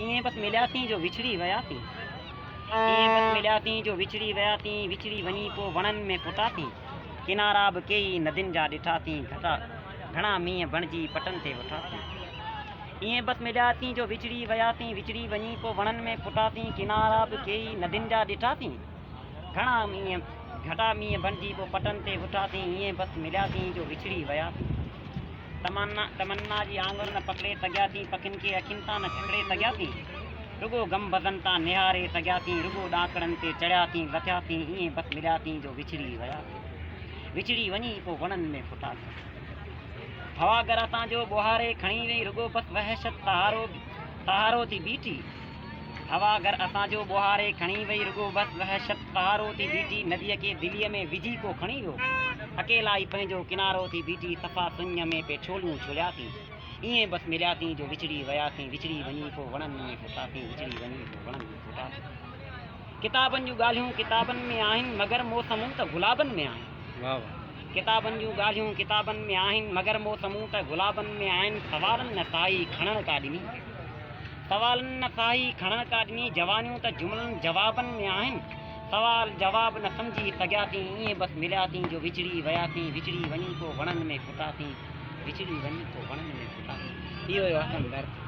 ईअं बस मिलिया थी जो विछड़ी विया थी। ईअं बस मिलिया थी जो विछड़ी विया थी। विछड़ी वञी पोइ वणनि में फुटा थी। किनारा बि कई नदियुनि जा ॾिठा थी। घणा मींहं बणिजी पटनि ते वठा थी। ईअं बस मिलिया थी जो विछड़ी विया थी। विछड़ी वञी पोइ वणनि में फुटा थी। किनारा बि कई नदियुनि जा ॾिठा थी। घणा मींहं बणिजी पोइ पटनि ते वठा थी। ईअं बस मिलिया थी जो विछड़ी विया थी। तमन्ना जी आंगुर न पकड़े सघिया थी। पखियुनि खे अखियुनि तां न पकड़े सघिया थी। रुगो गम भज़न तां निहारे सघिया थी। रुगो ॾाकड़नि ते चढ़िया थी लथिया थी। ईअं बस मिलिया थी जो विछड़ी विया थी। विछड़ी वञी पोइ वणनि में फुटा थी। हवा घर तां जो ॿुहारे खणी वई। रुगो बस वहशत सहारो थी बीठी। हवा घर असांजो ॿुहारे खणी वई। रुगो बस वहशत सहारो थी बीठी। नदीअ खे दिलीअ में विझी को खणी वियो। अकेला ई पंहिंजो किनारो थी बीठी। सफ़ा सुञ में पे छोलियूं छुलिया थी। ईअं बस मिलिया थी जो विछड़ी विया थी। विछड़ी वञी पोइ वणनि में फुटा थी। विछड़ी वञी पोइ वणनि में फुटा थी। किताबनि जूं ॻाल्हियूं किताबनि में आहिनि मगर मौसमूं त गुलाबनि में आहिनि। वाह वाह। किताबनि जूं ॻाल्हियूं किताबनि में आहिनि मगर मौसमूं त गुलाबनि में आहिनि। सवालनि न साई खणण का ॾिनी। सवालनि न साई खणण का ॾिनी। जवानियूं त जुमिलनि जवाबनि में आहिनि। सवाल जवाब न सम्झी सघिया थी। ईअं बस मिलिया थी जो विछड़ी विया थी। विछड़ी वञी पोइ वणनि में फुटा थी। विछड़ी वञी पोइ वणनि में फुटा थी। इहो हुयो असांजो दर्द।